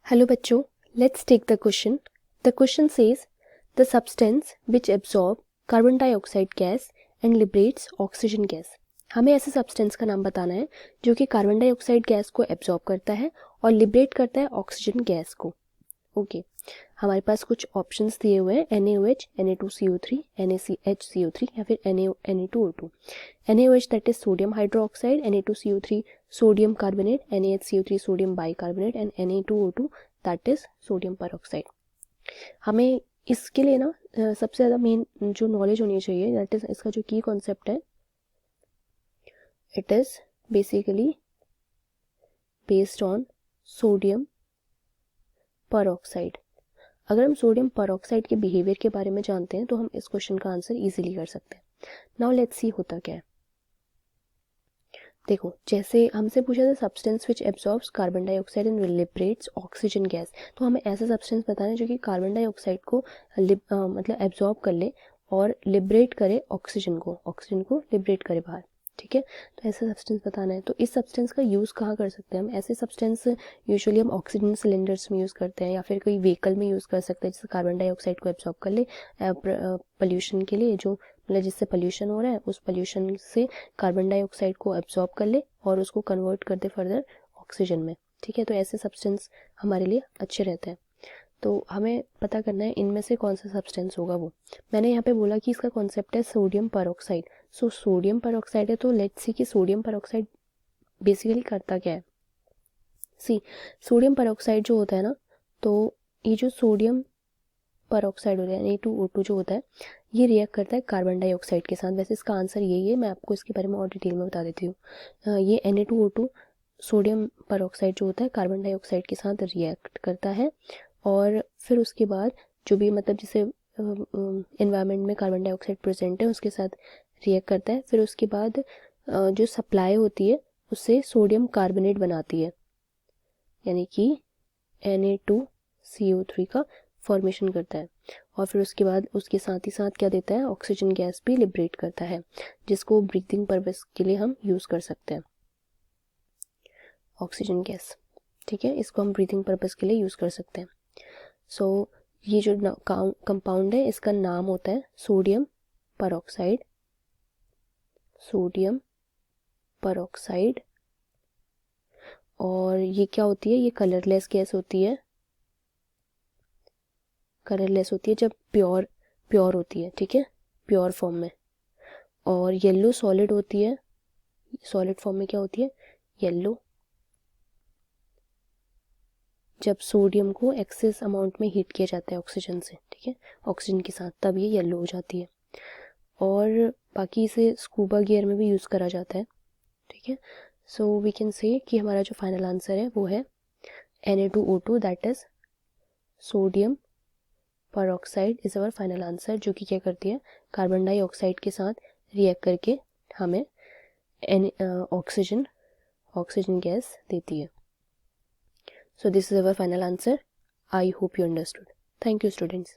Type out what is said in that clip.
Hello बच्चों, let's take the question. The question says the substance which absorb carbon dioxide gas and liberates oxygen gas. हमें ऐसे substance का नाम बताना है जो कि कार्बन डाइऑक्साइड गैस को एब्जॉर्ब करता है और लिबरेट करता है ऑक्सीजन गैस को. ओके हमारे पास कुछ ऑप्शंस दिए हुए हैं NaOH, Na2CO3, NaCH CO3 या फिर Na2O2. NaOH that is sodium hydroxide, Na2CO3 sodium carbonate, NaHCO3 sodium bicarbonate and Na2O2 that is sodium peroxide. हमें इसके लिए ना सबसे ज़्यादा मेन जो नॉलेज होनी चाहिए दैट इज इसका जो की कॉन्सेप्ट है, it is basically based on sodium peroxide. अगर हम सोडियम परऑक्साइड के बिहेवियर के बारे में जानते हैं तो हम इस क्वेश्चन का आंसर इजीली कर सकते हैं. नाउ लेट्स सी होता क्या है. देखो, जैसे हमसे पूछा था substance which absorbs carbon dioxide and liberates oxygen gas, तो हमें ऐसा सब्सटेंस बताना है जो कि कार्बन डाइऑक्साइड को मतलब एब्जॉर्ब कर ले और लिबरेट करे ऑक्सीजन को लिबरेट करे बाहर. ठीक है, तो ऐसा सब्सटेंस बताना है. तो इस सब्सटेंस का यूज़ कहाँ कर सकते हैं हम? ऐसे सब्सटेंस यूजुअली हम ऑक्सीजन सिलेंडर्स में यूज़ करते हैं या फिर कोई व्हीकल में यूज़ कर सकते हैं जिससे कार्बन डाइऑक्साइड को एब्जॉर्ब कर ले पोल्यूशन के लिए, जो मतलब जिससे पोल्यूशन हो रहा है उस पोल्यूशन से कार्बन डाइऑक्साइड को एब्जॉर्ब कर ले और उसको कन्वर्ट कर दे फर्दर ऑक्सीजन में. ठीक है, तो ऐसे सब्सटेंस हमारे लिए अच्छे रहते हैं. तो हमें पता करना है इनमें से कौन सा सब्सटेंस होगा वो. मैंने यहाँ पे बोला कि इसका कॉन्सेप्ट है sodium peroxide. So sodium peroxide है, तो लेट्स सी कि सोडियम परऑक्साइड बेसिकली करता क्या है. सी, सोडियम परऑक्साइड जो होता है ना, तो ये जो सोडियम परऑक्साइड होता है Na2O2 जो होता है, ये रिएक्ट करता है कार्बन डाइऑक्साइड के साथ. वैसे इसका आंसर यही है, मैं आपको इसके बारे में और डिटेल में बता देती हूँ. ये Na2O2 सोडियम परऑक्साइड जो होता है कार्बन डाइऑक्साइड के साथ रिएक्ट करता है और फिर उसके बाद जो भी मतलब जिसे एनवायरनमेंट में कार्बन डाइऑक्साइड प्रेजेंट है उसके साथ रिएक्ट करता है. फिर उसके बाद जो सप्लाई होती है उससे सोडियम कार्बोनेट बनाती है, यानी कि Na2CO3 का फॉर्मेशन करता है. और फिर उसके बाद उसके साथ ही साथ क्या देता है, ऑक्सीजन गैस भी लिबरेट करता है जिसको ब्रीथिंग पर्पस के लिए हम यूज़ कर सकते हैं, ऑक्सीजन गैस. ठीक है, इसको हम ब्रीथिंग पर्पस के लिए यूज़ कर सकते हैं. सो ये जो कंपाउंड है इसका नाम होता है सोडियम परऑक्साइड. Sodium peroxide. और ये क्या होती है, ये कलरलेस गैस होती है. कलरलेस होती है जब प्योर होती है. ठीक है, प्योर फॉर्म में. और येलो सॉलिड होती है. सॉलिड फॉर्म में क्या होती है, येलो. जब सोडियम को एक्सेस अमाउंट में हीट किया जाता है ऑक्सीजन से, ठीक है, ऑक्सीजन के साथ, तब ये येलो हो जाती है. और बाकी इसे स्कूबा गियर में भी यूज़ करा जाता है. ठीक है, सो वी कैन से कि हमारा जो फाइनल आंसर है वो है Na2O2 that is sodium peroxide is our final answer, जो कि क्या करती है, कार्बन डाइऑक्साइड के साथ रिएक्ट करके हमें ऑक्सीजन गैस देती है. So this is our final answer. I hope you understood. Thank you students.